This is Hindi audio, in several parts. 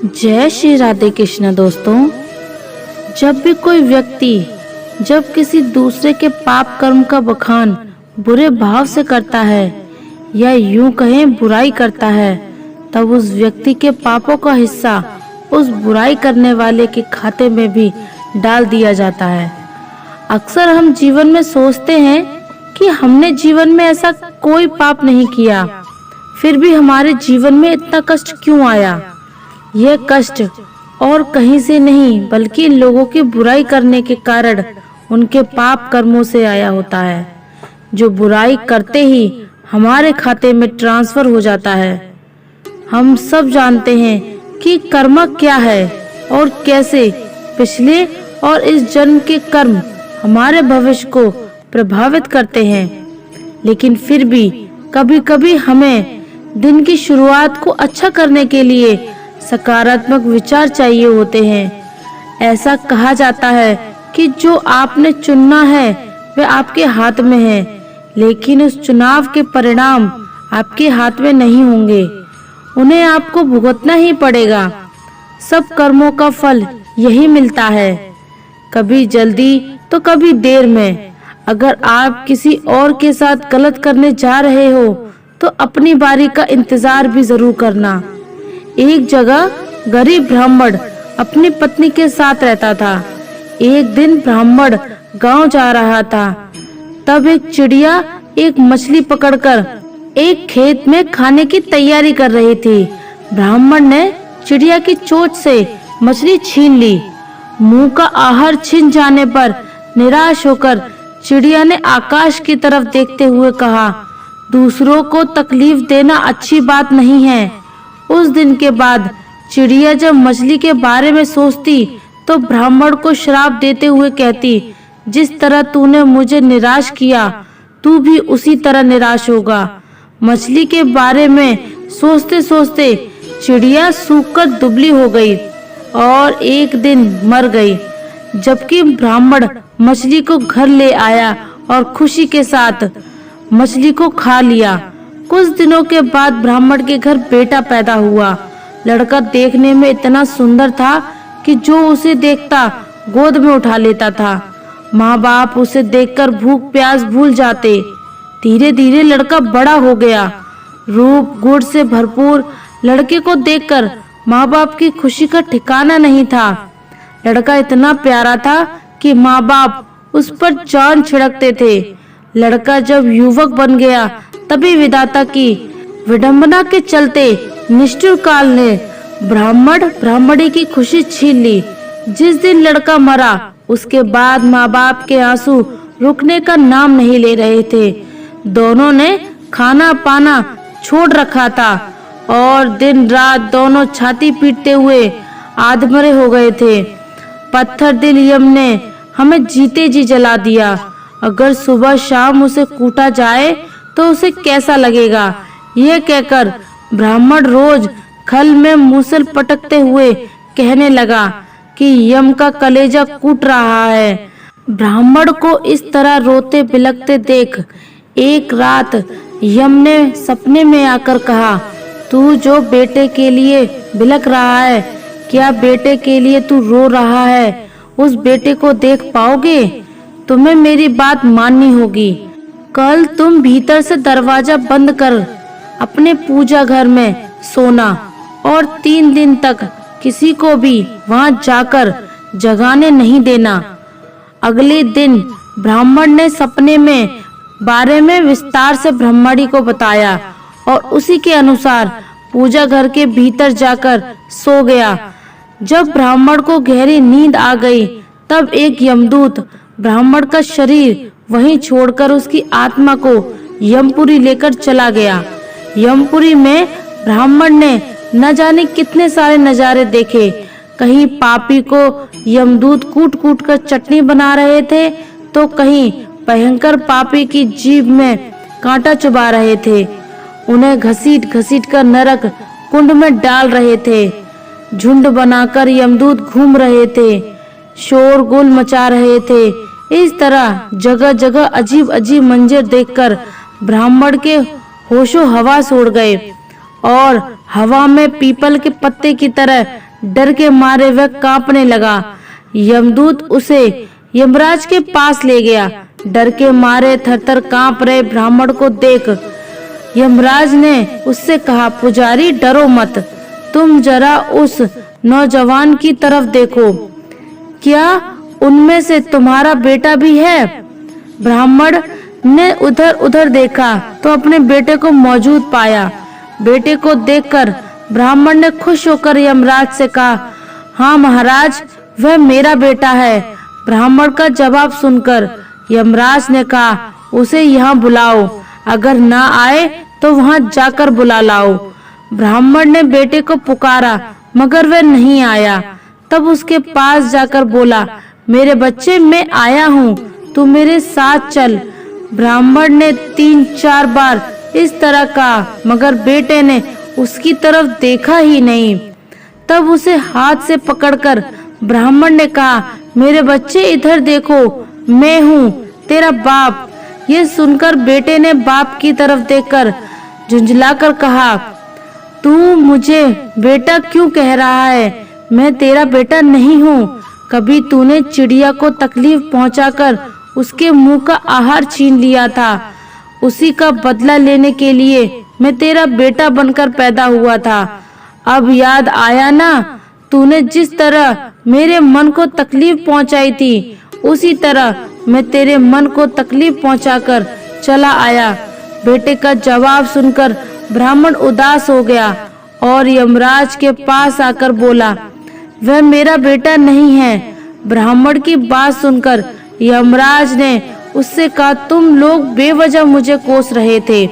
जय श्री राधे कृष्ण। दोस्तों, जब भी कोई व्यक्ति जब किसी दूसरे के पाप कर्म का बखान बुरे भाव से करता है या यूं कहें बुराई करता है, तब उस व्यक्ति के पापों का हिस्सा उस बुराई करने वाले के खाते में भी डाल दिया जाता है। अक्सर हम जीवन में सोचते हैं कि हमने जीवन में ऐसा कोई पाप नहीं किया, फिर भी हमारे जीवन में इतना कष्ट क्यों आया। यह कष्ट और कहीं से नहीं बल्कि लोगों की बुराई करने के कारण उनके पाप कर्मों से आया होता है, जो बुराई करते ही हमारे खाते में ट्रांसफर हो जाता है। हम सब जानते हैं कि कर्म क्या है और कैसे पिछले और इस जन्म के कर्म हमारे भविष्य को प्रभावित करते हैं, लेकिन फिर भी कभी-कभी हमें दिन की शुरुआत को अच्छा करने के लिए सकारात्मक विचार चाहिए होते हैं। ऐसा कहा जाता है कि जो आपने चुनना है वह आपके हाथ में है, लेकिन उस चुनाव के परिणाम आपके हाथ में नहीं होंगे, उन्हें आपको भुगतना ही पड़ेगा। सब कर्मों का फल यही मिलता है, कभी जल्दी तो कभी देर में। अगर आप किसी और के साथ गलत करने जा रहे हो तो अपनी बारी का इंतजार भी जरूर करना। एक जगह गरीब ब्राह्मण अपनी पत्नी के साथ रहता था। एक दिन ब्राह्मण गांव जा रहा था, तब एक चिड़िया एक मछली पकड़कर एक खेत में खाने की तैयारी कर रही थी। ब्राह्मण ने चिड़िया की चोंच से मछली छीन ली। मुंह का आहार छिन जाने पर निराश होकर चिड़िया ने आकाश की तरफ देखते हुए कहा, दूसरों को तकलीफ देना अच्छी बात नहीं है। उस दिन के बाद चिड़िया जब मछली के बारे में सोचती तो ब्राह्मण को श्राप देते हुए कहती, जिस तरह तूने मुझे निराश किया तू भी उसी तरह निराश होगा। मछली के बारे में सोचते सोचते चिड़िया सूखकर दुबली हो गई और एक दिन मर गई, जबकि ब्राह्मण मछली को घर ले आया और खुशी के साथ मछली को खा लिया। कुछ दिनों के बाद ब्राह्मण के घर बेटा पैदा हुआ। लड़का देखने में इतना सुंदर था कि जो उसे देखता गोद में उठा लेता था। माँ बाप उसे देखकर भूख प्यास भूल जाते। धीरे धीरे लड़का बड़ा हो गया। रूप गुण से भरपूर लड़के को देखकर माँ बाप की खुशी का ठिकाना नहीं था। लड़का इतना प्यारा था कि माँ बाप उस पर जान छिड़कते थे। लड़का जब युवक बन गया तभी विधाता की विडंबना के चलते निष्ठुर काल ने ब्राह्मण ब्राह्मणी की खुशी छीन ली। जिस दिन लड़का मरा उसके बाद माँ बाप के आंसू रुकने का नाम नहीं ले रहे थे। दोनों ने खाना पाना छोड़ रखा था और दिन रात दोनों छाती पीटते हुए आधमरे हो गए थे। पत्थर दिल यम ने हमें जीते जी जला दिया। अगर सुबह शाम उसे कूटा जाए तो उसे कैसा लगेगा। यह कहकर ब्राह्मण रोज खल में मूसल पटकते हुए कहने लगा कि यम का कलेजा कूट रहा है। ब्राह्मण को इस तरह रोते बिलखते देख एक रात यम ने सपने में आकर कहा, तू जो बेटे के लिए बिलख रहा है, क्या बेटे के लिए तू रो रहा है? उस बेटे को देख पाओगे? तुम्हें मेरी बात माननी होगी। कल तुम भीतर से दरवाजा बंद कर अपने पूजा घर में सोना और 3 दिन तक किसी को भी वहां जाकर जगाने नहीं देना। अगले दिन ब्राह्मण ने सपने में बारे में विस्तार से ब्रह्मणी को बताया और उसी के अनुसार पूजा घर के भीतर जाकर सो गया। जब ब्राह्मण को गहरी नींद आ गई तब एक यमदूत ब्राह्मण का शरीर वहीं छोड़कर उसकी आत्मा को यमपुरी लेकर चला गया। यमपुरी में ब्राह्मण ने न जाने कितने सारे नजारे देखे। कहीं पापी को यमदूत कूट कूट कर चटनी बना रहे थे तो कहीं भयंकर पापी की जीभ में कांटा चुभा रहे थे। उन्हें घसीट घसीट कर नरक कुंड में डाल रहे थे। झुंड बनाकर यमदूत घूम रहे थे, शोरगुल मचा रहे थे। इस तरह जगह जगह अजीब अजीब मंजर देखकर ब्राह्मण के होशो हवास उड़ गए और हवा में पीपल के पत्ते की तरह डर के मारे वह कांपने लगा। यमदूत उसे यमराज के पास ले गया। डर के मारे थरथर कांप रहे ब्राह्मण को देख यमराज ने उससे कहा, पुजारी डरो मत, तुम जरा उस नौजवान की तरफ देखो, क्या उनमें से तुम्हारा बेटा भी है? ब्राह्मण ने उधर उधर देखा तो अपने बेटे को मौजूद पाया। बेटे को देखकर ब्राह्मण ने खुश होकर यमराज से कहा, हाँ महाराज, वह मेरा बेटा है। ब्राह्मण का जवाब सुनकर यमराज ने कहा, उसे यहाँ बुलाओ, अगर ना आए तो वहाँ जाकर बुला लाओ। ब्राह्मण ने बेटे को पुकारा मगर वह नहीं आया। तब उसके पास जाकर बोला, मेरे बच्चे, मैं आया हूँ, तू मेरे साथ चल। ब्राह्मण ने 3-4 बार इस तरह कहा मगर बेटे ने उसकी तरफ देखा ही नहीं। तब उसे हाथ से पकड़कर ब्राह्मण ने कहा, मेरे बच्चे इधर देखो, मैं हूँ तेरा बाप। ये सुनकर बेटे ने बाप की तरफ देखकर झुंझलाकर कहा, तू मुझे बेटा क्यों कह रहा है? मैं तेरा बेटा नहीं हूँ। कभी तूने चिड़िया को तकलीफ पहुंचाकर उसके मुंह का आहार छीन लिया था, उसी का बदला लेने के लिए मैं तेरा बेटा बनकर पैदा हुआ था। अब याद आया ना, तूने जिस तरह मेरे मन को तकलीफ पहुंचाई थी, उसी तरह मैं तेरे मन को तकलीफ पहुंचाकर चला आया। बेटे का जवाब सुनकर ब्राह्मण उदास हो गया और यमराज के पास आकर बोला, वह मेरा बेटा नहीं है। ब्राह्मण की बात सुनकर यमराज ने उससे कहा, तुम लोग बेवजह मुझे कोस रहे थे,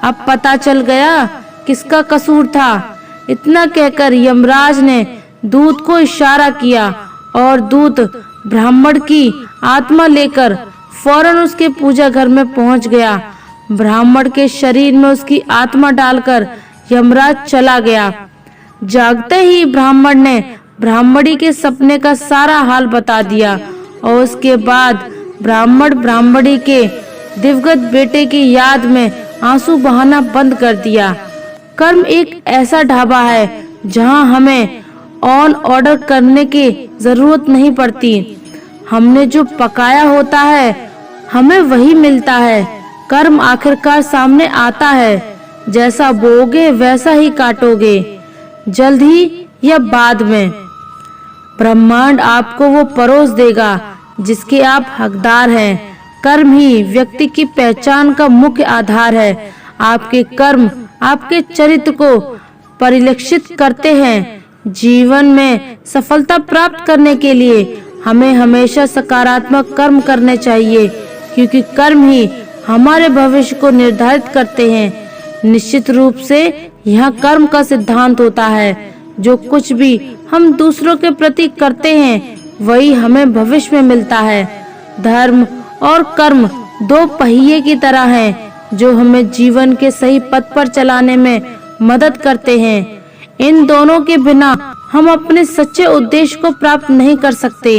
अब पता चल गया किसका कसूर था। इतना कहकर यमराज ने दूत को इशारा किया और दूत ब्राह्मण की आत्मा लेकर फौरन उसके पूजा घर में पहुंच गया। ब्राह्मण के शरीर में उसकी आत्मा डालकर यमराज चला गया। जागते ही ब्राह्मण ने ब्राह्मणी के सपने का सारा हाल बता दिया और उसके बाद ब्राह्मण ब्राह्मणी के दिवंगत बेटे की याद में आंसू बहाना बंद कर दिया। कर्म एक ऐसा ढाबा है जहां हमें ऑन ऑर्डर करने की जरूरत नहीं पड़ती। हमने जो पकाया होता है हमें वही मिलता है। कर्म आखिरकार सामने आता है, जैसा बोओगे वैसा ही काटोगे, जल्द ही या बाद में। ब्रह्मांड आपको वो परोस देगा जिसके आप हकदार हैं। कर्म ही व्यक्ति की पहचान का मुख्य आधार है। आपके कर्म आपके चरित्र को परिलक्षित करते हैं। जीवन में सफलता प्राप्त करने के लिए हमें हमेशा सकारात्मक कर्म करने चाहिए, क्योंकि कर्म ही हमारे भविष्य को निर्धारित करते हैं। निश्चित रूप से यह कर्म का सिद्धांत होता है, जो कुछ भी हम दूसरों के प्रति करते हैं वही हमें भविष्य में मिलता है। धर्म और कर्म दो पहिए की तरह हैं, जो हमें जीवन के सही पथ पर चलाने में मदद करते हैं। इन दोनों के बिना हम अपने सच्चे उद्देश्य को प्राप्त नहीं कर सकते।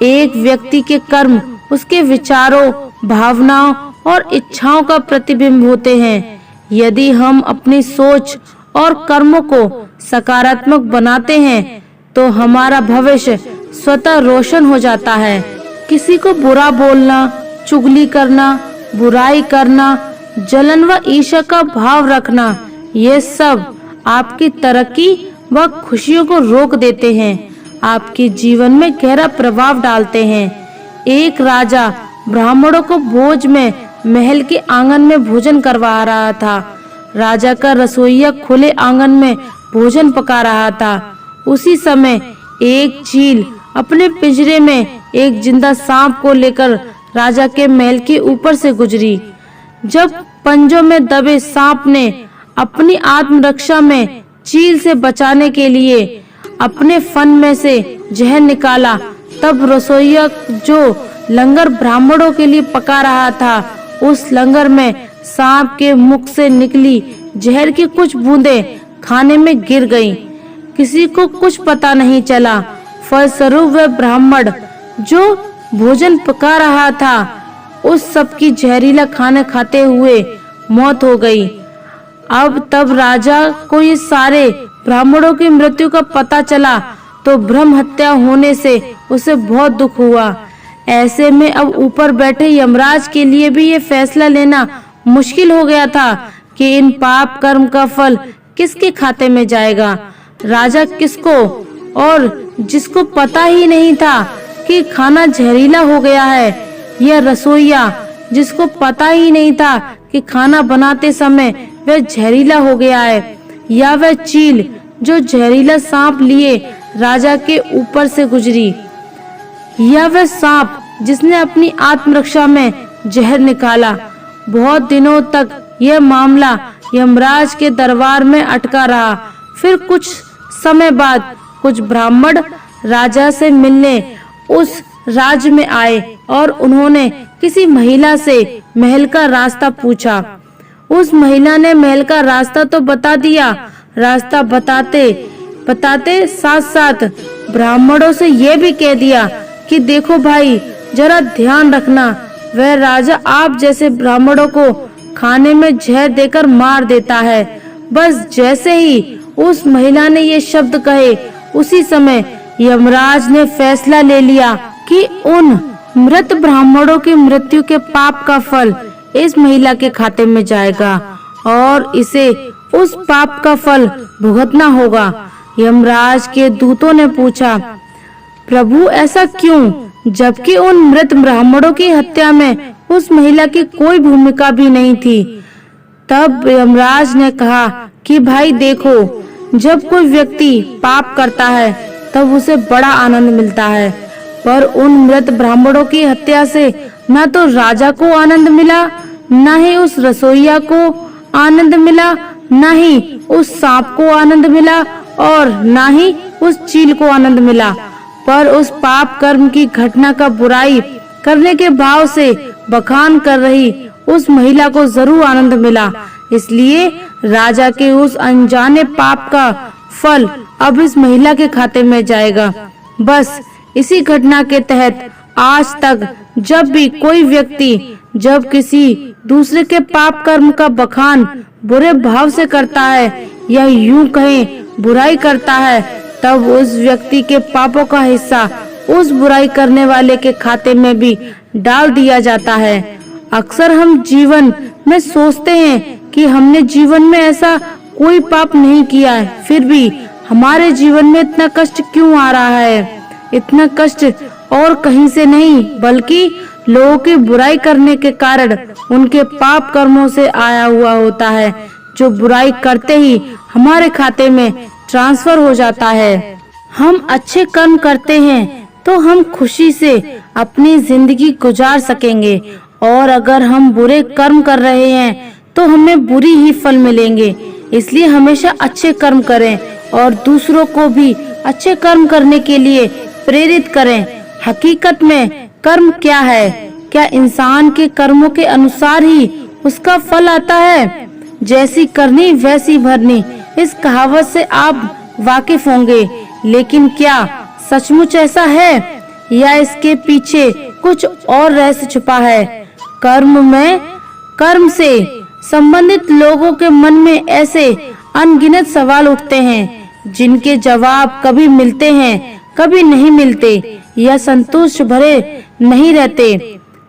एक व्यक्ति के कर्म उसके विचारों, भावनाओं और इच्छाओं का प्रतिबिंब होते हैं। यदि हम अपनी सोच और कर्मों को सकारात्मक बनाते हैं तो हमारा भविष्य स्वतः रोशन हो जाता है। किसी को बुरा बोलना, चुगली करना, बुराई करना, जलन व ईर्ष्या का भाव रखना, ये सब आपकी तरक्की व खुशियों को रोक देते हैं, आपके जीवन में गहरा प्रभाव डालते हैं। एक राजा ब्राह्मणों को भोज में महल के आंगन में भोजन करवा रहा था। राजा का रसोइया खुले आंगन में भोजन पका रहा था। उसी समय एक चील अपने पिंजरे में एक जिंदा सांप को लेकर राजा के महल के ऊपर से गुजरी। जब पंजों में दबे सांप ने अपनी आत्मरक्षा में चील से बचाने के लिए अपने फन में से जहर निकाला, तब रसोइया जो लंगर ब्राह्मणों के लिए पका रहा था, उस लंगर में सांप के मुख से निकली जहर की कुछ बूंदें खाने में गिर गईं। किसी को कुछ पता नहीं चला। फलस्वरूप वह ब्राह्मण जो भोजन पका रहा था, उस सब की जहरीला खाने खाते हुए मौत हो गई। अब तब राजा को ये सारे ब्राह्मणों की मृत्यु का पता चला तो ब्रह्म हत्या होने से उसे बहुत दुख हुआ। ऐसे में अब ऊपर बैठे यमराज के लिए भी ये फैसला लेना मुश्किल हो गया था कि इन पाप कर्म का फल किसके खाते में जाएगा। राजा किसको, और जिसको पता ही नहीं था कि खाना जहरीला हो गया है, यह रसोइया जिसको पता ही नहीं था कि खाना बनाते समय वह जहरीला हो गया है, या वह चील जो जहरीला सांप लिए राजा के ऊपर से गुजरी, या वह सांप जिसने अपनी आत्मरक्षा में जहर निकाला। बहुत दिनों तक यह मामला यमराज के दरबार में अटका रहा। फिर कुछ समय बाद कुछ ब्राह्मण राजा से मिलने उस राज्य में आए और उन्होंने किसी महिला से महल का रास्ता पूछा। उस महिला ने महल का रास्ता तो बता दिया। रास्ता बताते बताते साथ साथ ब्राह्मणों से यह भी कह दिया कि देखो भाई, जरा ध्यान रखना, वह राजा आप जैसे ब्राह्मणों को खाने में जहर देकर मार देता है। बस जैसे ही उस महिला ने ये शब्द कहे, उसी समय यमराज ने फैसला ले लिया कि उन मृत ब्राह्मणों की मृत्यु के पाप का फल इस महिला के खाते में जाएगा और इसे उस पाप का फल भुगतना होगा। यमराज के दूतों ने पूछा, प्रभु ऐसा क्यों, जबकि उन मृत ब्राह्मणों की हत्या में उस महिला की कोई भूमिका भी नहीं थी। तब यमराज ने कहा कि भाई देखो, जब कोई व्यक्ति पाप करता है तब उसे बड़ा आनंद मिलता है, पर उन मृत ब्राह्मणों की हत्या से न तो राजा को आनंद मिला, न ही उस रसोइया को आनंद मिला, न ही उस सांप को आनंद मिला और न ही उस चील को आनंद मिला, पर उस पाप कर्म की घटना का बुराई करने के भाव से बखान कर रही उस महिला को जरूर आनंद मिला। इसलिए राजा के उस अनजाने पाप का फल अब इस महिला के खाते में जाएगा। बस इसी घटना के तहत आज तक जब भी कोई व्यक्ति जब किसी दूसरे के पाप कर्म का बखान बुरे भाव से करता है या यूं कहें बुराई करता है, तब उस व्यक्ति के पापों का हिस्सा उस बुराई करने वाले के खाते में भी डाल दिया जाता है। अक्सर हम जीवन में सोचते हैं कि हमने जीवन में ऐसा कोई पाप नहीं किया है, फिर भी हमारे जीवन में इतना कष्ट क्यों आ रहा है। इतना कष्ट और कहीं से नहीं, बल्कि लोगों की बुराई करने के कारण उनके पाप कर्मों से आया हुआ होता है, जो बुराई करते ही हमारे खाते में ट्रांसफर हो जाता है। हम अच्छे कर्म करते हैं तो हम खुशी से अपनी जिंदगी गुजार सकेंगे, और अगर हम बुरे कर्म कर रहे हैं तो हमें बुरी ही फल मिलेंगे। इसलिए हमेशा अच्छे कर्म करें और दूसरों को भी अच्छे कर्म करने के लिए प्रेरित करें। हकीकत में कर्म क्या है? क्या इंसान के कर्मों के अनुसार ही उसका फल आता है? जैसी करनी वैसी भरनी, इस कहावत से आप वाकिफ होंगे, लेकिन क्या सचमुच ऐसा है या इसके पीछे कुछ और रहस्य छुपा है? कर्म से संबंधित लोगों के मन में ऐसे अनगिनत सवाल उठते हैं जिनके जवाब कभी मिलते हैं, कभी नहीं मिलते या संतोष भरे नहीं रहते।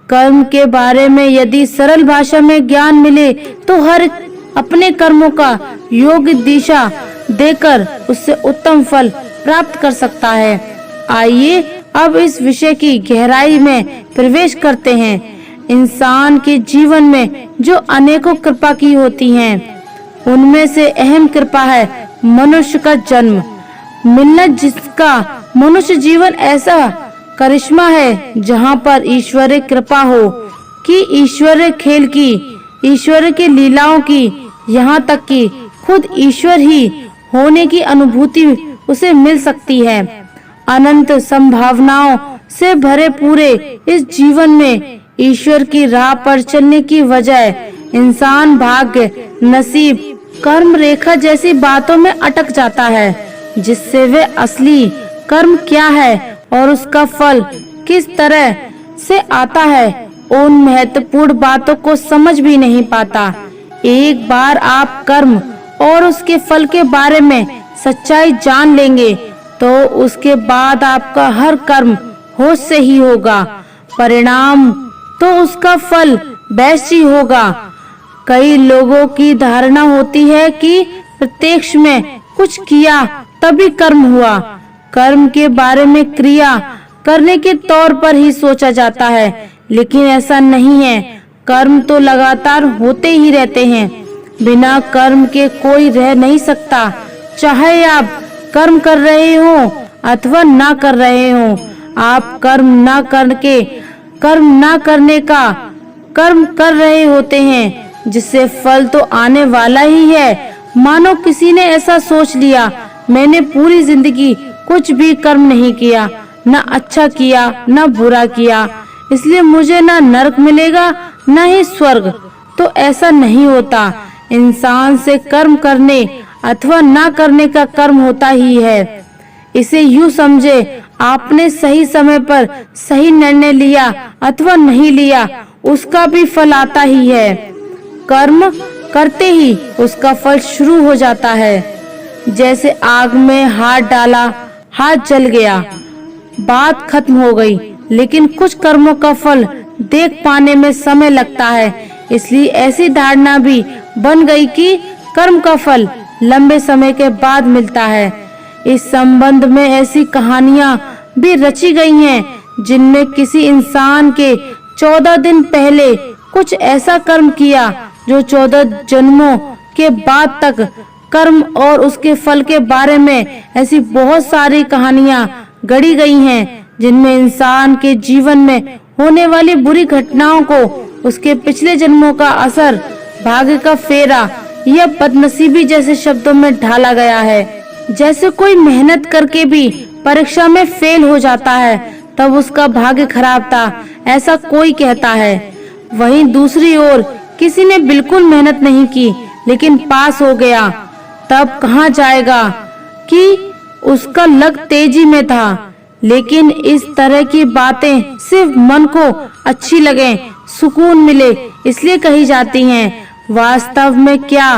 कर्म के बारे में यदि सरल भाषा में ज्ञान मिले तो हर अपने कर्मों का योग्य दिशा देकर उससे उत्तम फल प्राप्त कर सकता है। आइए अब इस विषय की गहराई में प्रवेश करते हैं। इंसान के जीवन में जो अनेकों कृपा की होती हैं, उनमें से अहम कृपा है मनुष्य का जन्म मिलना, जिसका मनुष्य जीवन ऐसा करिश्मा है जहाँ पर ईश्वरीय कृपा हो कि ईश्वरीय खेल की, ईश्वर की लीलाओं की, यहाँ तक कि खुद ईश्वर ही होने की अनुभूति उसे मिल सकती है। अनंत संभावनाओं से भरे पूरे इस जीवन में ईश्वर की राह पर चलने की वजह इंसान भाग्य, नसीब, कर्म रेखा जैसी बातों में अटक जाता है, जिससे वे असली कर्म क्या है और उसका फल किस तरह से आता है, उन महत्वपूर्ण बातों को समझ भी नहीं पाता। एक बार आप कर्म और उसके फल के बारे में सच्चाई जान लेंगे तो उसके बाद आपका हर कर्म होश से ही होगा, परिणाम तो उसका फल वैसे ही होगा। कई लोगों की धारणा होती है कि प्रत्यक्ष में कुछ किया तभी कर्म हुआ। कर्म के बारे में क्रिया करने के तौर पर ही सोचा जाता है, लेकिन ऐसा नहीं है। कर्म तो लगातार होते ही रहते हैं। बिना कर्म के कोई रह नहीं सकता, चाहे आप कर्म कर रहे हो अथवा ना कर रहे हो। आप कर्म ना करने का कर्म कर रहे होते हैं, जिससे फल तो आने वाला ही है। मानो किसी ने ऐसा सोच लिया, मैंने पूरी जिंदगी कुछ भी कर्म नहीं किया, न अच्छा किया न बुरा किया, इसलिए मुझे ना नरक मिलेगा न ही स्वर्ग। तो ऐसा नहीं होता। इंसान से कर्म करने अथवा ना करने का कर्म होता ही है। इसे यूं समझे, आपने सही समय पर सही निर्णय लिया अथवा नहीं लिया, उसका भी फल आता ही है। कर्म करते ही उसका फल शुरू हो जाता है। जैसे आग में हाथ डाला, हाथ जल गया, बात खत्म हो गई। लेकिन कुछ कर्मों का फल देख पाने में समय लगता है, इसलिए ऐसी धारणा भी बन गई कि कर्म का फल लंबे समय के बाद मिलता है। इस संबंध में ऐसी कहानियां भी रची गई हैं, जिनमें किसी इंसान के 14 दिन पहले कुछ ऐसा कर्म किया जो 14 जन्मों के बाद तक कर्म और उसके फल के बारे में ऐसी बहुत सारी कहानियां गढ़ी गई हैं, जिनमें इंसान के जीवन में होने वाली बुरी घटनाओं को उसके पिछले जन्मों का असर, भाग्य का फेरा या बदनसीबी जैसे शब्दों में ढाला गया है। जैसे कोई मेहनत करके भी परीक्षा में फेल हो जाता है, तब उसका भाग्य खराब था, ऐसा कोई कहता है। वहीं दूसरी ओर किसी ने बिल्कुल मेहनत नहीं की लेकिन पास हो गया, तब कहा जाएगा कि उसका लक तेजी में था। लेकिन इस तरह की बातें सिर्फ मन को अच्छी लगे, सुकून मिले, इसलिए कही जाती हैं। वास्तव में क्या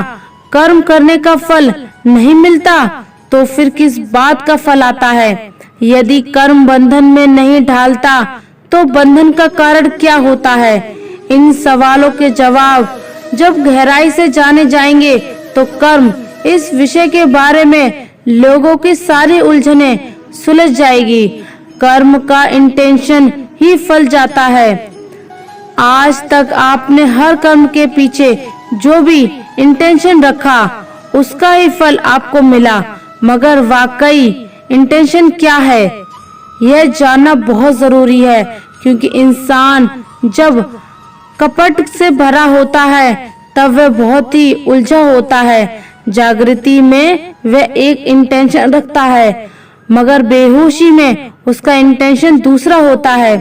कर्म करने का फल नहीं मिलता तो फिर किस बात का फल आता है? यदि कर्म बंधन में नहीं ढालता तो बंधन का कारण क्या होता है? इन सवालों के जवाब जब गहराई से जाने जाएंगे तो कर्म इस विषय के बारे में लोगों की सारी उलझने सुलझ जाएगी। कर्म का इंटेंशन ही फल जाता है। आज तक आपने हर कर्म के पीछे जो भी इंटेंशन रखा उसका ही फल आपको मिला, मगर वाकई इंटेंशन क्या है यह जानना बहुत जरूरी है, क्योंकि इंसान जब कपट से भरा होता है तब वह बहुत ही उलझा होता है। जागृति में वह एक इंटेंशन रखता है, मगर बेहोशी में उसका इंटेंशन दूसरा होता है।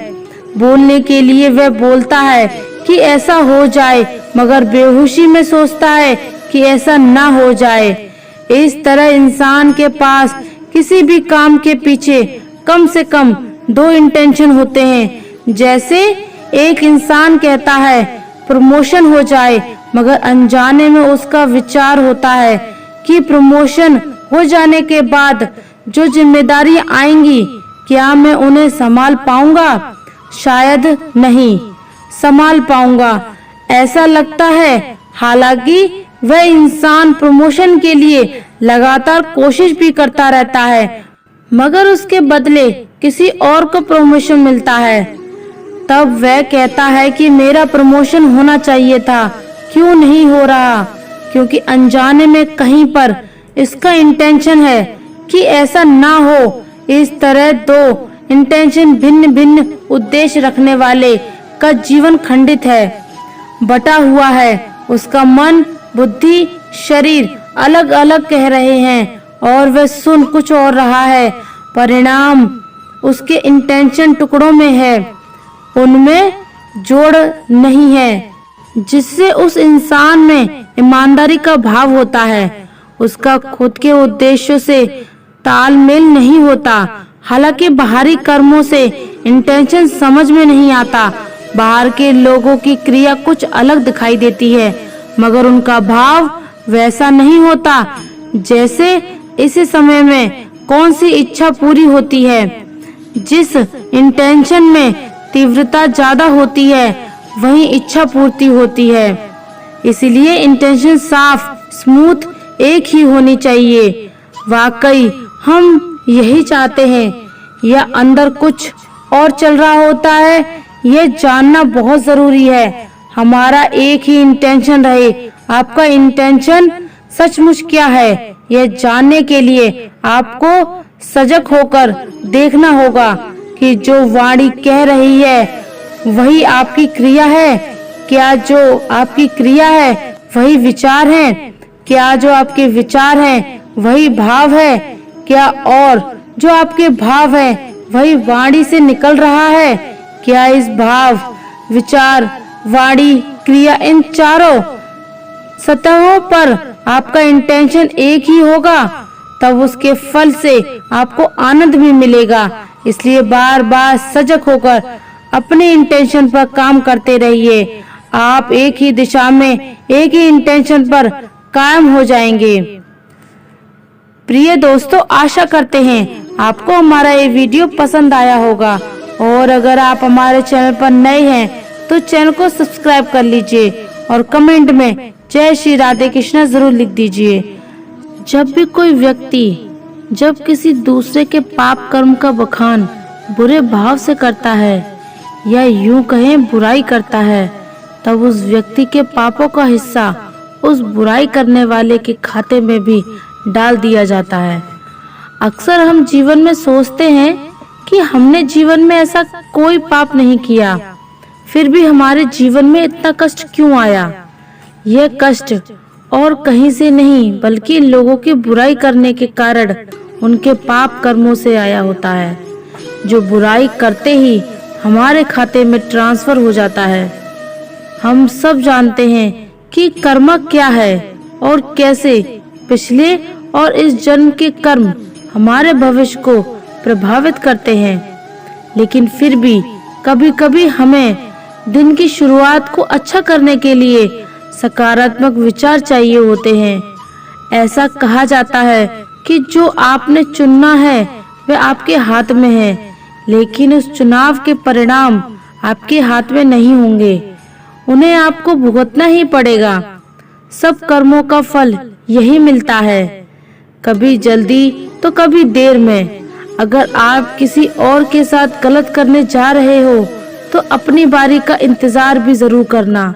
बोलने के लिए वह बोलता है कि ऐसा हो जाए, मगर बेहोशी में सोचता है कि ऐसा ना हो जाए। इस तरह इंसान के पास किसी भी काम के पीछे कम से कम 2 इंटेंशन होते हैं। जैसे एक इंसान कहता है प्रमोशन हो जाए, मगर अनजाने में उसका विचार होता है कि प्रमोशन हो जाने के बाद जो जिम्मेदारियां आएंगी, क्या मैं उन्हें संभाल पाऊंगा? शायद नहीं संभाल पाऊंगा, ऐसा लगता है। हालांकि वह इंसान प्रमोशन के लिए लगातार कोशिश भी करता रहता है, मगर उसके बदले किसी और को प्रमोशन मिलता है। तब वह कहता है कि मेरा प्रमोशन होना चाहिए था, क्यों नहीं हो रहा? क्योंकि अनजाने में कहीं पर इसका इंटेंशन है कि ऐसा ना हो। इस तरह 2 इंटेंशन भिन्न भिन्न उद्देश्य रखने वाले का जीवन खंडित है, बटा हुआ है। उसका मन, बुद्धि, शरीर अलग अलग कह रहे हैं और वह सुन कुछ और रहा है। परिणाम उसके इंटेंशन टुकड़ों में है, उनमें जोड़ नहीं है, जिससे उस इंसान में ईमानदारी का भाव होता है। उसका खुद के उद्देश्यों से तालमेल नहीं होता। हालांकि बाहरी कर्मों से इंटेंशन समझ में नहीं आता। बाहर के लोगों की क्रिया कुछ अलग दिखाई देती है, मगर उनका भाव वैसा नहीं होता जैसे इसी समय में कौन सी इच्छा पूरी होती है। जिस इंटेंशन में तीव्रता ज्यादा होती है वही इच्छा पूर्ति होती है। इसलिए इंटेंशन साफ, स्मूथ एक ही होनी चाहिए। वाकई हम यही चाहते हैं या अंदर कुछ और चल रहा होता है, ये जानना बहुत जरूरी है। हमारा एक ही इंटेंशन रहे। आपका इंटेंशन सचमुच क्या है, यह जानने के लिए आपको सजग होकर देखना होगा कि जो वाणी कह रही है वही आपकी क्रिया है। क्या जो आपकी क्रिया है वही विचार है? क्या जो आपके विचार हैं वही भाव है? क्या और जो आपके भाव है वही वाणी से निकल रहा है? क्या इस भाव, विचार, वाणी, क्रिया, इन चारों सतहों पर आपका इंटेंशन एक ही होगा, तब उसके फल से आपको आनंद भी मिलेगा। इसलिए बार बार सजग होकर अपने इंटेंशन पर काम करते रहिए। आप एक ही दिशा में एक ही इंटेंशन पर कायम हो जाएंगे। प्रिय दोस्तों, आशा करते हैं आपको हमारा ये वीडियो पसंद आया होगा और अगर आप हमारे चैनल पर नए हैं तो चैनल को सब्सक्राइब कर लीजिए और कमेंट में जय श्री राधे कृष्णा जरूर लिख दीजिए। जब भी कोई व्यक्ति जब किसी दूसरे के पाप कर्म का बखान बुरे भाव से करता है या यूं कहें बुराई करता है, तब उस व्यक्ति के पापों का हिस्सा उस बुराई करने वाले के खाते में भी डाल दिया जाता है। अक्सर हम जीवन में सोचते हैं कि हमने जीवन में ऐसा कोई पाप नहीं किया, फिर भी हमारे जीवन में इतना कष्ट क्यों आया। यह कष्ट और कहीं से नहीं बल्कि लोगों की बुराई करने के कारण उनके पाप कर्मों से आया होता है, जो बुराई करते ही हमारे खाते में ट्रांसफर हो जाता है। हम सब जानते हैं कि कर्म क्या है और कैसे पिछले और इस जन्म के कर्म हमारे भविष्य को प्रभावित करते हैं, लेकिन फिर भी कभी-कभी हमें दिन की शुरुआत को अच्छा करने के लिए सकारात्मक विचार चाहिए होते हैं। ऐसा कहा जाता है कि जो आपने चुनना है वह आपके हाथ में है, लेकिन उस चुनाव के परिणाम आपके हाथ में नहीं होंगे, उन्हें आपको भुगतना ही पड़ेगा। सब कर्मों का फल यही मिलता है, कभी जल्दी तो कभी देर में। अगर आप किसी और के साथ गलत करने जा रहे हो तो अपनी बारी का इंतजार भी जरूर करना।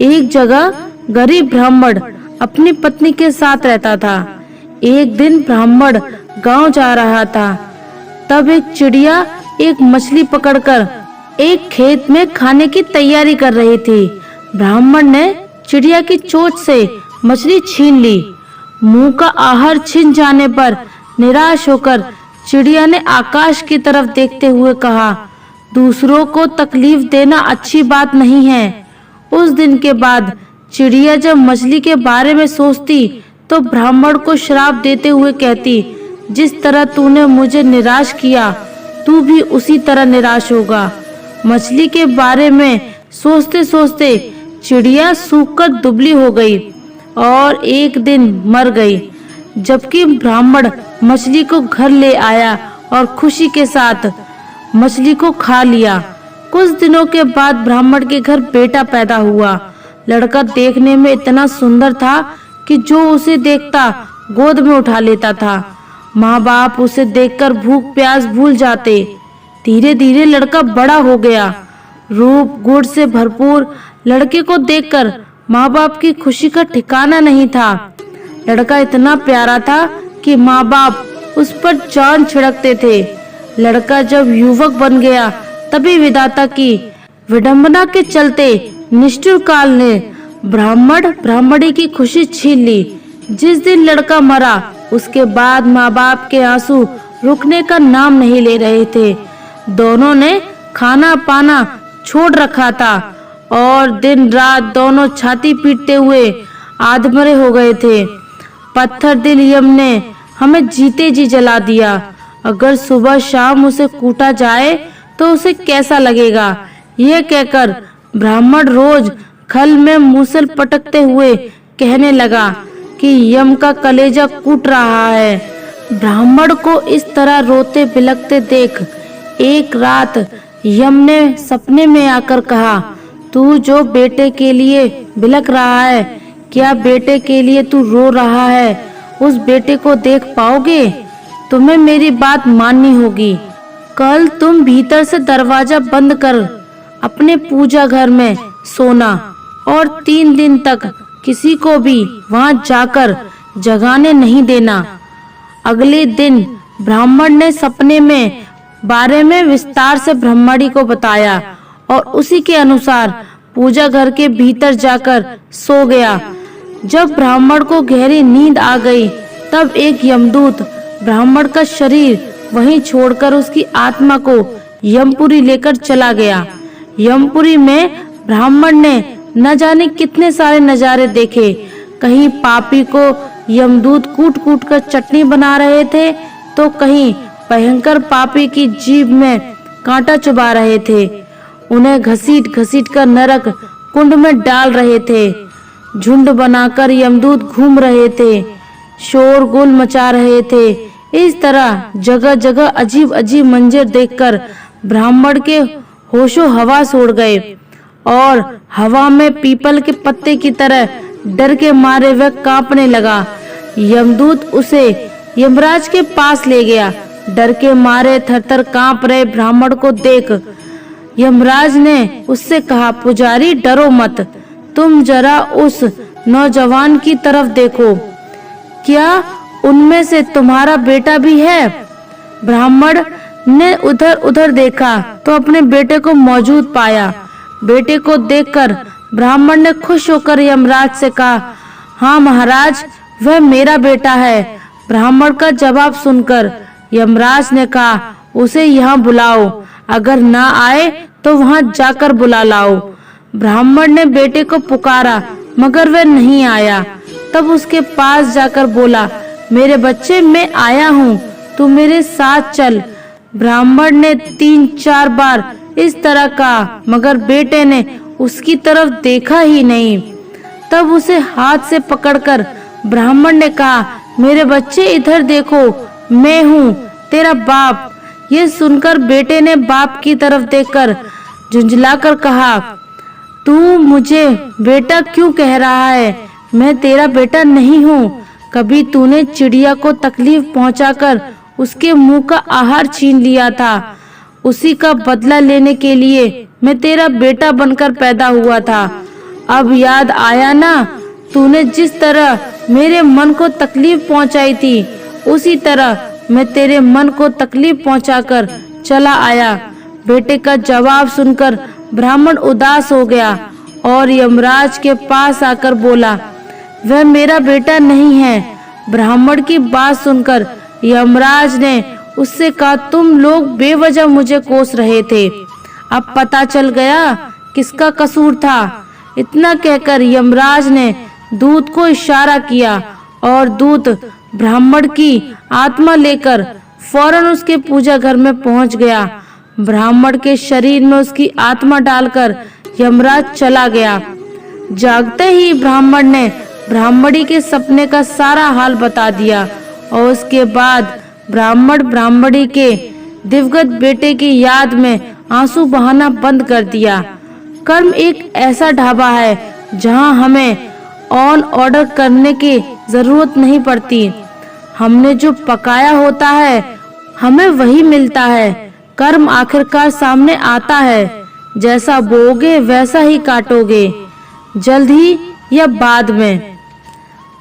एक जगह गरीब ब्राह्मण अपनी पत्नी के साथ रहता था। एक दिन ब्राह्मण गांव जा रहा था, तब एक चिड़िया एक मछली पकड़कर एक खेत में खाने की तैयारी कर रही थी। ब्राह्मण ने चिड़िया की चोंच से मछली छीन ली। मुंह का आहार छिन जाने पर निराश होकर चिड़िया ने आकाश की तरफ देखते हुए कहा, दूसरों को तकलीफ देना अच्छी बात नहीं है। उस दिन के बाद चिड़िया जब मछली के बारे में सोचती तो ब्राह्मण को श्राप देते हुए कहती, जिस तरह तूने मुझे निराश किया तू भी उसी तरह निराश होगा। मछली के बारे में सोचते सोचते चिड़िया सूखकर दुबली हो गई और एक दिन मर गई, जबकि ब्राह्मण मछली को घर ले आया और खुशी के साथ मछली को खा लिया। कुछ दिनों के बाद ब्राह्मण के घर बेटा पैदा हुआ। लड़का देखने में इतना सुंदर था कि जो उसे देखता गोद में उठा लेता था। माँ बाप उसे देखकर भूख प्यास भूल जाते। धीरे धीरे लड़का बड़ा हो गया। रूप गुण से भरपूर लड़के को देखकर माँ बाप की खुशी का ठिकाना नहीं था। लड़का इतना प्यारा था कि माँ बाप उस पर जान छिड़कते थे। लड़का जब युवक बन गया तभी विधाता की विडंबना के चलते निष्ठुर काल ने ब्राह्मणी की खुशी छीन ली। जिस दिन लड़का मरा उसके बाद माँ बाप के आंसू रुकने का नाम नहीं ले रहे थे। दोनों ने खाना पाना छोड़ रखा था और दिन रात दोनों छाती पीटते हुए आधमरे हो गए थे। पत्थर दिल यम ने हमें जीते जी जला दिया। अगर सुबह शाम उसे कूटा जाए तो उसे कैसा लगेगा। यह कहकर ब्राह्मण रोज खल में मूसल पटकते हुए कहने लगा कि यम का कलेजा कूट रहा है। ब्राह्मण को इस तरह रोते बिलखते देख एक रात यम ने सपने में आकर कहा, तू जो बेटे के लिए बिलख रहा है, क्या बेटे के लिए तू रो रहा है? उस बेटे को देख पाओगे? तुम्हें मेरी बात माननी होगी। कल तुम भीतर से दरवाजा बंद कर अपने पूजा घर में सोना और 3 दिन तक किसी को भी वहां जाकर जगाने नहीं देना। अगले दिन ब्राह्मण ने सपने में बारे में विस्तार से ब्रह्मणी को बताया और उसी के अनुसार पूजा घर के भीतर जाकर सो गया। जब ब्राह्मण को गहरी नींद आ गई तब एक यमदूत ब्राह्मण का शरीर वहीं छोड़कर उसकी आत्मा को यमपुरी लेकर चला गया। यमपुरी में ब्राह्मण ने न जाने कितने सारे नजारे देखे। कहीं पापी को यमदूत कूट-कूट कर चटनी बना रहे थे तो कहीं भयंकर पापी की जीभ में कांटा चुभा रहे थे। उन्हें घसीट-घसीट कर नरक कुंड में डाल रहे थे। झुंड बनाकर यमदूत घूम रहे थे, शोरगुल मचा रहे थे। इस तरह जगह-जगह अजीब-अजीब मंजर देखकर ब्राह्मण के होशो हवास उड़ गए और हवा में पीपल के पत्ते की तरह डर के मारे वह कांपने लगा। यमदूत उसे यमराज के पास ले गया। डर के मारे थरथर कांप रहे ब्राह्मण को देख यमराज ने उससे कहा, पुजारी डरो मत, तुम जरा उस नौजवान की तरफ देखो, क्या उनमें से तुम्हारा बेटा भी है? ब्राह्मण ने उधर देखा तो अपने बेटे को मौजूद पाया। बेटे को देखकर ब्राह्मण ने खुश होकर यमराज से कहा, हाँ महाराज, वह मेरा बेटा है। ब्राह्मण का जवाब सुनकर यमराज ने कहा, उसे यहाँ बुलाओ, अगर ना आए तो वहाँ जाकर बुला लाओ। ब्राह्मण ने बेटे को पुकारा मगर वह नहीं आया। तब उसके पास जाकर बोला, मेरे बच्चे, मैं आया हूँ, तू मेरे साथ चल। ब्राह्मण ने 3-4 बार इस तरह कहा मगर बेटे ने उसकी तरफ देखा ही नहीं। तब उसे हाथ से पकड़कर ब्राह्मण ने कहा, मेरे बच्चे इधर देखो, मैं हूँ तेरा बाप। ये सुनकर बेटे ने बाप की तरफ देखकर झुंझलाकर कहा, तू मुझे बेटा क्यों कह रहा है? मैं तेरा बेटा नहीं हूँ। कभी तूने चिड़िया को तकलीफ पहुंचाकर उसके मुंह का आहार छीन लिया था, उसी का बदला लेने के लिए मैं तेरा बेटा बनकर पैदा हुआ था। अब याद आया ना, तूने जिस तरह मेरे मन को तकलीफ पहुंचाई थी, उसी तरह मैं तेरे मन को तकलीफ पहुंचाकर चला आया। बेटे का जवाब सुनकर ब्राह्मण उदास हो गया और यमराज के पास आकर बोला, वह मेरा बेटा नहीं है। ब्राह्मण की बात सुनकर यमराज ने उससे कहा, तुम लोग बेवजह मुझे कोस रहे थे, अब पता चल गया किसका कसूर था। इतना कहकर यमराज ने दूत को इशारा किया और दूत ब्राह्मण की आत्मा लेकर फौरन उसके पूजा घर में पहुंच गया। ब्राह्मण के शरीर में उसकी आत्मा डालकर यमराज चला गया। जागते ही ब्राह्मण ने ब्राह्मणी के सपने का सारा हाल बता दिया और उसके बाद ब्राह्मण ब्राह्मणी के दिवंगत बेटे की याद में आंसू बहाना बंद कर दिया। कर्म एक ऐसा ढाबा है जहां हमें ऑन ऑर्डर करने की जरूरत नहीं पड़ती। हमने जो पकाया होता है हमें वही मिलता है। कर्म आखिरकार सामने आता है, जैसा बोओगे वैसा ही काटोगे, जल्द ही या बाद में।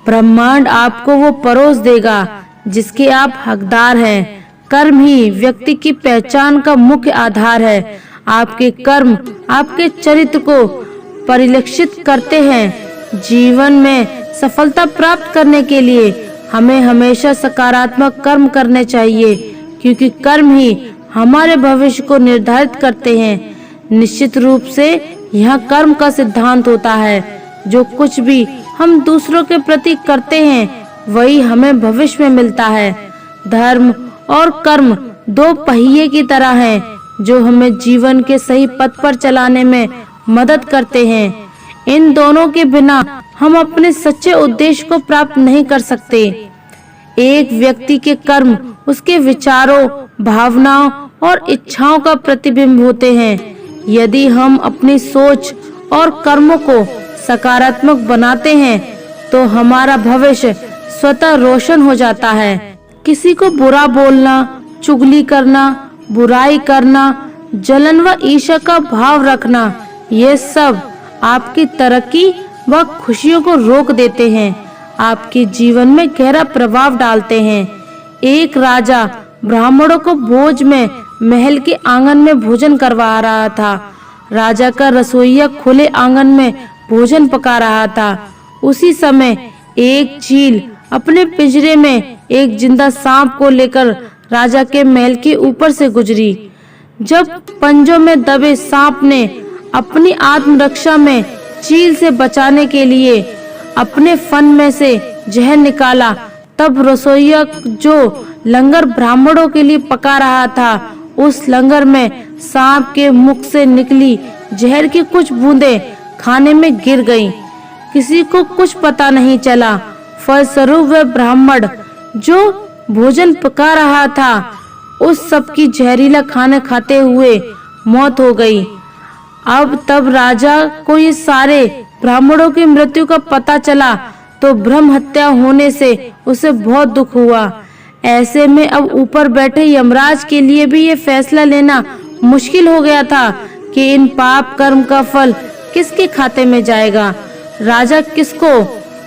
ब्रह्मांड आपको वो परोस देगा जिसके आप हकदार हैं। कर्म ही व्यक्ति की पहचान का मुख्य आधार है। आपके कर्म आपके चरित्र को परिलक्षित करते हैं। जीवन में सफलता प्राप्त करने के लिए हमें हमेशा सकारात्मक कर्म करने चाहिए, क्योंकि कर्म ही हमारे भविष्य को निर्धारित करते हैं। निश्चित रूप से यह कर्म का सिद्धांत होता है, जो कुछ भी हम दूसरों के प्रति करते हैं वही हमें भविष्य में मिलता है। धर्म और कर्म दो पहिए की तरह हैं, जो हमें जीवन के सही पथ पर चलाने में मदद करते हैं। इन दोनों के बिना हम अपने सच्चे उद्देश्य को प्राप्त नहीं कर सकते। एक व्यक्ति के कर्म उसके विचारों, भावनाओं और इच्छाओं का प्रतिबिंब होते हैं। यदि हम अपनी सोच और कर्मों को सकारात्मक बनाते हैं तो हमारा भविष्य स्वतः रोशन हो जाता है। किसी को बुरा बोलना, चुगली करना, बुराई करना, जलन व ईर्ष्या का भाव रखना, ये सब आपकी तरक्की व खुशियों को रोक देते हैं, आपके जीवन में गहरा प्रभाव डालते हैं। एक राजा ब्राह्मणों को भोज में महल के आंगन में भोजन करवा रहा था। राजा का रसोइया खुले आंगन में भोजन पका रहा था। उसी समय एक चील अपने पिंजरे में एक जिंदा सांप को लेकर राजा के महल के ऊपर से गुजरी। जब पंजों में दबे सांप ने अपनी आत्मरक्षा में चील से बचाने के लिए अपने फन में से जहर निकाला, तब रसोइया जो लंगर ब्राह्मणों के लिए पका रहा था, उस लंगर में सांप के मुख से निकली जहर की कुछ बूंदें खाने में गिर गईं। किसी को कुछ पता नहीं चला। फलस्वरूप वह ब्राह्मण जो भोजन पका रहा था, उस सब की जहरीला खाना खाते हुए मौत हो गई। अब तब राजा को ये सारे ब्राह्मणों की मृत्यु का पता चला तो ब्रह्म हत्या होने से उसे बहुत दुख हुआ। ऐसे में अब ऊपर बैठे यमराज के लिए भी ये फैसला लेना मुश्किल हो गया था कि इन पाप कर्म का फल किसके खाते में जाएगा। राजा किसको,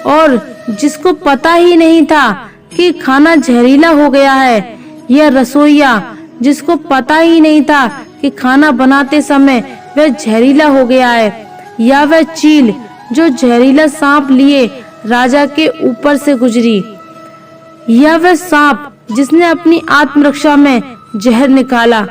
और जिसको पता ही नहीं था कि खाना जहरीला हो गया है, यह रसोइया जिसको पता ही नहीं था कि खाना बनाते समय वह जहरीला हो गया है, या वह चील जो जहरीला सांप लिए राजा के ऊपर से गुजरी, या वह सांप जिसने अपनी आत्मरक्षा में जहर निकाला।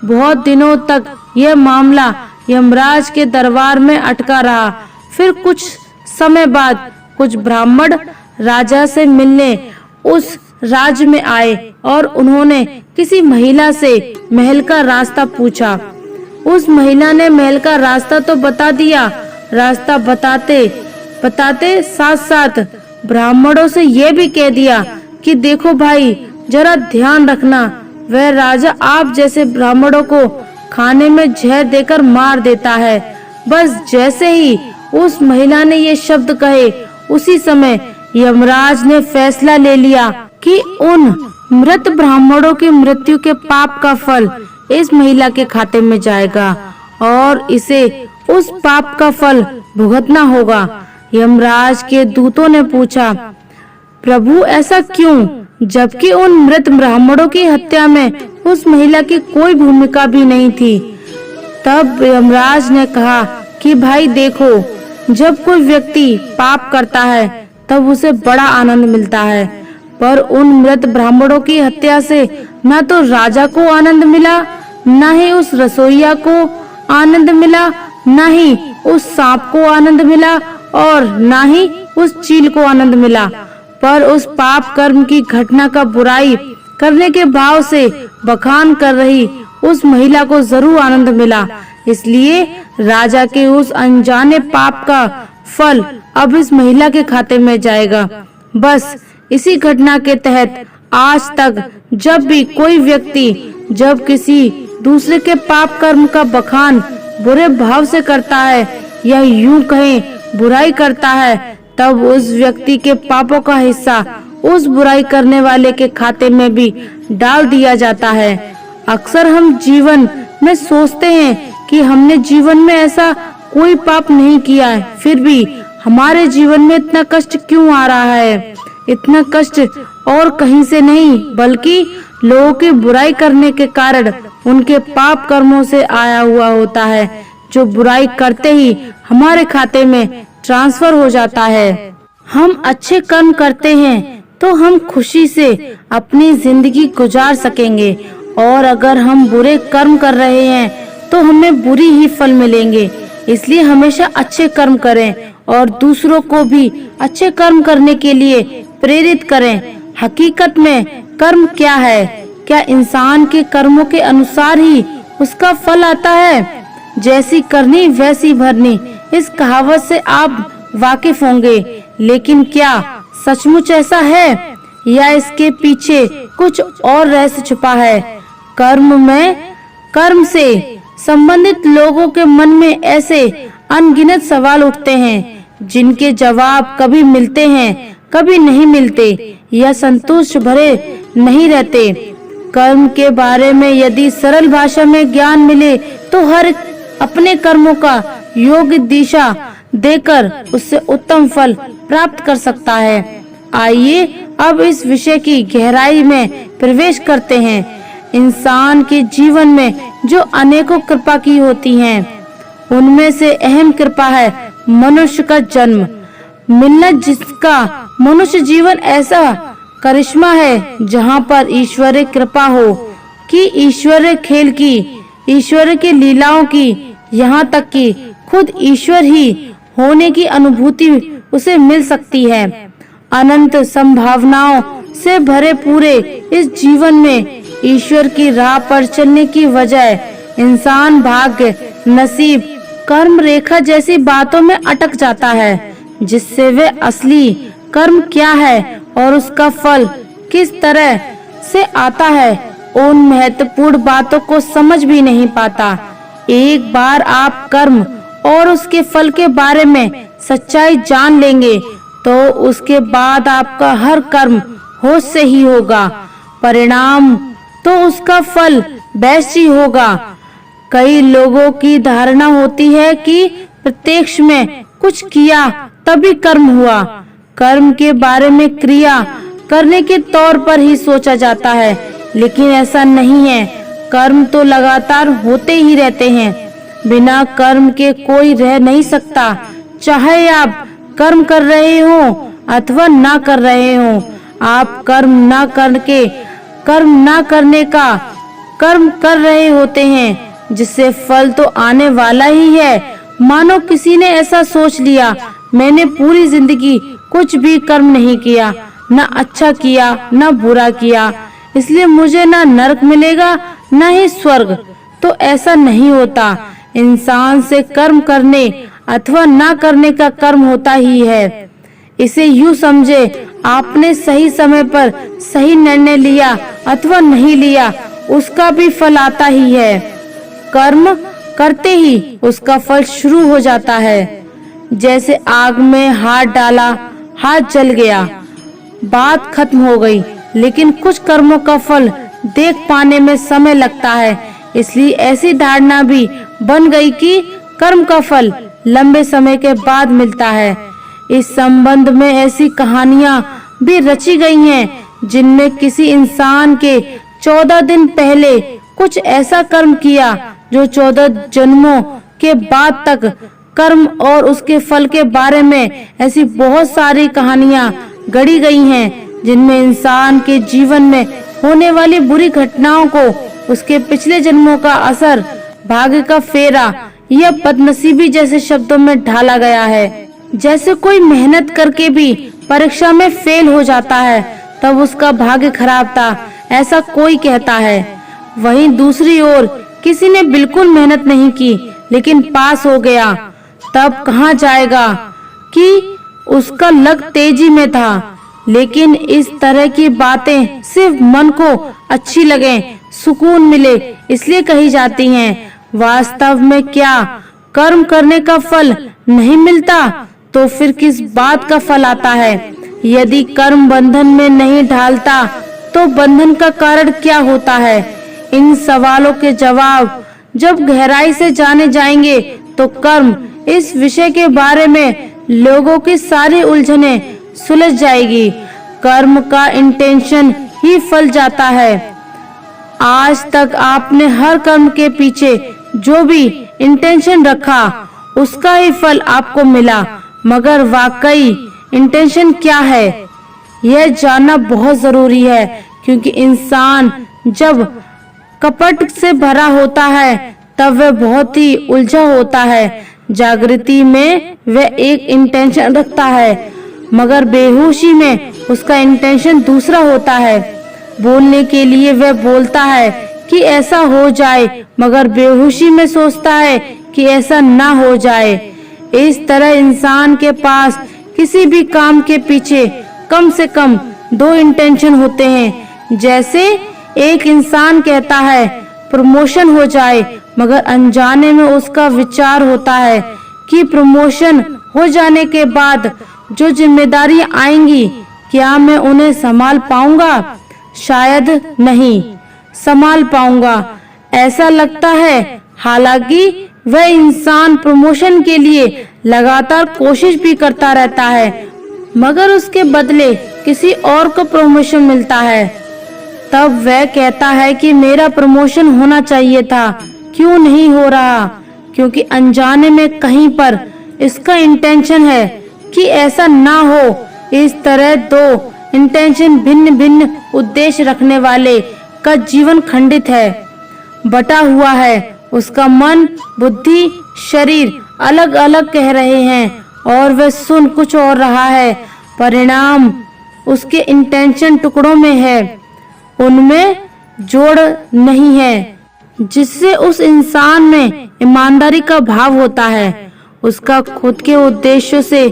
बहुत दिनों तक यह मामला यमराज के दरबार में अटका रहा। फिर कुछ समय बाद कुछ ब्राह्मण राजा से मिलने उस राज्य में आए और उन्होंने किसी महिला से महल का रास्ता पूछा। उस महिला ने महल का रास्ता तो बता दिया। रास्ता बताते बताते साथ साथ ब्राह्मणों से यह भी कह दिया कि देखो भाई, जरा ध्यान रखना, वह राजा आप जैसे ब्राह्मणों को खाने में जहर देकर मार देता है। बस जैसे ही उस महिला ने ये शब्द कहे, उसी समय यमराज ने फैसला ले लिया कि उन मृत ब्राह्मणों की मृत्यु के पाप का फल इस महिला के खाते में जाएगा और इसे उस पाप का फल भुगतना होगा। यमराज के दूतों ने पूछा, प्रभु ऐसा क्यों, जबकि उन मृत ब्राह्मणों की हत्या में उस महिला की कोई भूमिका भी नहीं थी। तब यमराज ने कहा कि भाई देखो, जब कोई व्यक्ति पाप करता है तब उसे बड़ा आनंद मिलता है, पर उन मृत ब्राह्मणों की हत्या से न तो राजा को आनंद मिला, न ही उस रसोइया को आनंद मिला, न ही उस सांप को आनंद मिला और न ही उस चील को आनंद मिला, पर उस पाप कर्म की घटना का बुराई करने के भाव से बखान कर रही उस महिला को जरूर आनंद मिला। इसलिए राजा के उस अनजाने पाप का फल अब इस महिला के खाते में जाएगा। बस इसी घटना के तहत आज तक जब भी कोई व्यक्ति जब किसी दूसरे के पाप कर्म का बखान बुरे भाव से करता है या यूं कहें बुराई करता है, तब उस व्यक्ति के पापों का हिस्सा उस बुराई करने वाले के खाते में भी डाल दिया जाता है। अक्सर हम जीवन में सोचते हैं कि हमने जीवन में ऐसा कोई पाप नहीं किया है, फिर भी हमारे जीवन में इतना कष्ट क्यों आ रहा है। इतना कष्ट और कहीं से नहीं, बल्कि लोगों की बुराई करने के कारण उनके पाप कर्मों से आया हुआ होता है, जो बुराई करते ही हमारे खाते में ट्रांसफर हो जाता है। हम अच्छे कर्म करते हैं तो हम खुशी से अपनी जिंदगी गुजार सकेंगे, और अगर हम बुरे कर्म कर रहे हैं तो हमें बुरी ही फल मिलेंगे। इसलिए हमेशा अच्छे कर्म करें और दूसरों को भी अच्छे कर्म करने के लिए प्रेरित करें। हकीकत में कर्म क्या है? क्या इंसान के कर्मों के अनुसार ही उसका फल आता है? जैसी करनी वैसी भरनी, इस कहावत से आप वाकिफ होंगे। लेकिन क्या सचमुच ऐसा है या इसके पीछे कुछ और रहस्य छुपा है? कर्म से संबंधित लोगों के मन में ऐसे अनगिनत सवाल उठते हैं जिनके जवाब कभी मिलते हैं कभी नहीं मिलते या संतोष भरे नहीं रहते। कर्म के बारे में यदि सरल भाषा में ज्ञान मिले तो हर अपने कर्मों का योग्य दिशा देकर उससे उत्तम फल प्राप्त कर सकता है। आइए अब इस विषय की गहराई में प्रवेश करते हैं। इंसान के जीवन में जो अनेकों कृपा की होती हैं, उनमें से अहम कृपा है मनुष्य का जन्म मिलना, जिसका मनुष्य जीवन ऐसा करिश्मा है जहाँ पर ईश्वरीय कृपा हो कि ईश्वरीय खेल की, ईश्वर के लीलाओं की, यहाँ तक कि खुद ईश्वर ही होने की अनुभूति उसे मिल सकती है। अनंत संभावनाओं से भरे पूरे इस जीवन में ईश्वर की राह पर चलने की वजह इंसान भाग्य, नसीब, कर्म रेखा जैसी बातों में अटक जाता है, जिससे वे असली कर्म क्या है और उसका फल किस तरह से आता है उन महत्वपूर्ण बातों को समझ भी नहीं पाता। एक बार आप कर्म और उसके फल के बारे में सच्चाई जान लेंगे तो उसके बाद आपका हर कर्म होश से ही होगा, परिणाम तो उसका फल वैसे ही होगा। कई लोगों की धारणा होती है कि प्रत्यक्ष में कुछ किया तभी कर्म हुआ। कर्म के बारे में क्रिया करने के तौर पर ही सोचा जाता है, लेकिन ऐसा नहीं है। कर्म तो लगातार होते ही रहते हैं। बिना कर्म के कोई रह नहीं सकता, चाहे आप कर्म कर रहे हो अथवा ना कर रहे हो। आप कर्म ना करने का कर्म कर रहे होते हैं, जिससे फल तो आने वाला ही है। मानो किसी ने ऐसा सोच लिया, मैंने पूरी जिंदगी कुछ भी कर्म नहीं किया, न अच्छा किया न बुरा किया, इसलिए मुझे ना नरक मिलेगा न ही स्वर्ग। तो ऐसा नहीं होता। इंसान से कर्म करने अथवा ना करने का कर्म होता ही है। इसे यूं समझे, आपने सही समय पर सही निर्णय लिया अथवा नहीं लिया, उसका भी फल आता ही है। कर्म करते ही उसका फल शुरू हो जाता है। जैसे आग में हाथ डाला, हाथ जल गया, बात खत्म हो गई। लेकिन कुछ कर्मों का फल देख पाने में समय लगता है, इसलिए ऐसी धारणा भी बन गई कि कर्म का फल लंबे समय के बाद मिलता है। इस संबंध में ऐसी कहानियां भी रची गई हैं जिनमें किसी इंसान के 14 दिन पहले कुछ ऐसा कर्म किया जो 14 जन्मों के बाद तक कर्म और उसके फल के बारे में ऐसी बहुत सारी कहानियां गढ़ी गई हैं जिनमें इंसान के जीवन में होने वाली बुरी घटनाओं को उसके पिछले जन्मों का असर, भाग्य का फेरा या बदनसीबी जैसे शब्दों में ढाला गया है। जैसे कोई मेहनत करके भी परीक्षा में फेल हो जाता है तब उसका भाग्य खराब था, ऐसा कोई कहता है। वहीं दूसरी ओर किसी ने बिल्कुल मेहनत नहीं की लेकिन पास हो गया, तब कहा जाएगा कि उसका लक तेजी में था। लेकिन इस तरह की बातें सिर्फ मन को अच्छी लगे, सुकून मिले, इसलिए कही जाती हैं। वास्तव में क्या कर्म करने का फल नहीं मिलता तो फिर किस बात का फल आता है? यदि कर्म बंधन में नहीं ढालता तो बंधन का कारण क्या होता है? इन सवालों के जवाब जब गहराई से जाने जाएंगे तो कर्म इस विषय के बारे में लोगों की सारी उलझने सुलझ जाएगी। कर्म का इंटेंशन ही फल जाता है। आज तक आपने हर कर्म के पीछे जो भी इंटेंशन रखा उसका ही फल आपको मिला, मगर वाकई इंटेंशन क्या है यह जानना बहुत जरूरी है, क्योंकि इंसान जब कपट से भरा होता है तब वह बहुत ही उलझा होता है। जागृति में वह एक इंटेंशन रखता है मगर बेहोशी में उसका इंटेंशन दूसरा होता है। बोलने के लिए वह बोलता है कि ऐसा हो जाए मगर बेहोशी में सोचता है कि ऐसा ना हो जाए। इस तरह इंसान के पास किसी भी काम के पीछे कम से कम 2 इंटेंशन होते हैं। जैसे एक इंसान कहता है प्रमोशन हो जाए, मगर अनजाने में उसका विचार होता है कि प्रमोशन हो जाने के बाद जो जिम्मेदारियां आएंगी, क्या मैं उन्हें संभाल पाऊंगा? शायद नहीं संभाल पाऊंगा, ऐसा लगता है। हालांकि वह इंसान प्रमोशन के लिए लगातार कोशिश भी करता रहता है, मगर उसके बदले किसी और को प्रमोशन मिलता है। तब वह कहता है कि मेरा प्रमोशन होना चाहिए था, क्यों नहीं हो रहा? क्योंकि अनजाने में कहीं पर इसका इंटेंशन है कि ऐसा ना हो। इस तरह 2 इंटेंशन भिन्न भिन्न उद्देश्य रखने वाले का जीवन खंडित है, बटा हुआ है। उसका मन, बुद्धि, शरीर अलग अलग कह रहे हैं और वह सुन कुछ और रहा है। परिणाम उसके इंटेंशन टुकड़ों में है, उनमें जोड़ नहीं है, जिससे उस इंसान में ईमानदारी का भाव होता है। उसका खुद के उद्देश्यों से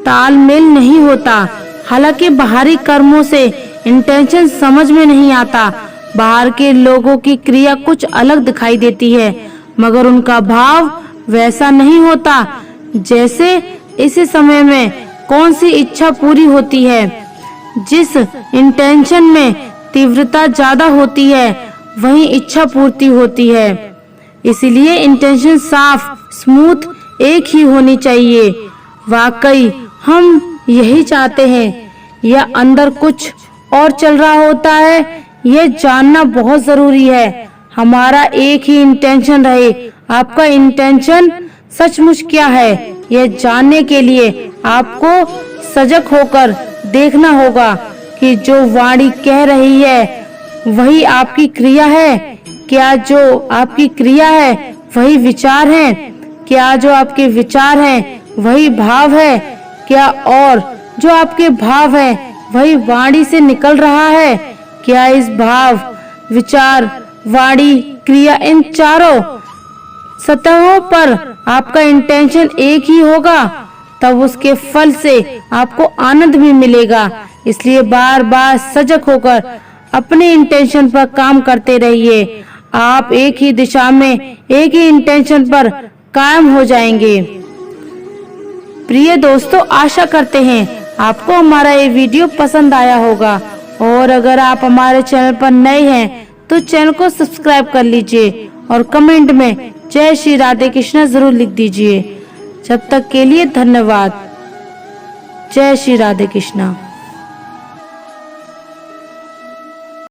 तालमेल नहीं होता। हालांकि बाहरी कर्मों से इंटेंशन समझ में नहीं आता। बाहर के लोगों की क्रिया कुछ अलग दिखाई देती है, मगर उनका भाव वैसा नहीं होता। जैसे इसी समय में कौन सी इच्छा पूरी होती है, जिस इंटेंशन में तीव्रता ज्यादा होती है वही इच्छा पूर्ति होती है। इसलिए इंटेंशन साफ, स्मूथ, एक ही होनी चाहिए। वाकई हम यही चाहते हैं या अंदर कुछ और चल रहा होता है, यह जानना बहुत जरूरी है। हमारा एक ही इंटेंशन रहे। आपका इंटेंशन सचमुच क्या है, यह जानने के लिए आपको सजग होकर देखना होगा कि जो वाणी कह रही है वही आपकी क्रिया है। क्या जो आपकी क्रिया है वही विचार है? क्या जो आपके विचार हैं वही भाव है? क्या और जो आपके भाव है वही वाणी से निकल रहा है? क्या इस भाव, विचार, वाणी, क्रिया, इन चारों सतहों पर आपका इंटेंशन एक ही होगा? तब उसके फल से आपको आनंद भी मिलेगा। इसलिए बार बार सजग होकर अपने इंटेंशन पर काम करते रहिए। आप एक ही दिशा में, एक ही इंटेंशन पर कायम हो जाएंगे। प्रिय दोस्तों, आशा करते हैं आपको हमारा ये वीडियो पसंद आया होगा, और अगर आप हमारे चैनल पर नए हैं तो चैनल को सब्सक्राइब कर लीजिए और कमेंट में जय श्री राधे कृष्णा जरूर लिख दीजिए। जब तक के लिए धन्यवाद। जय श्री राधे कृष्णा।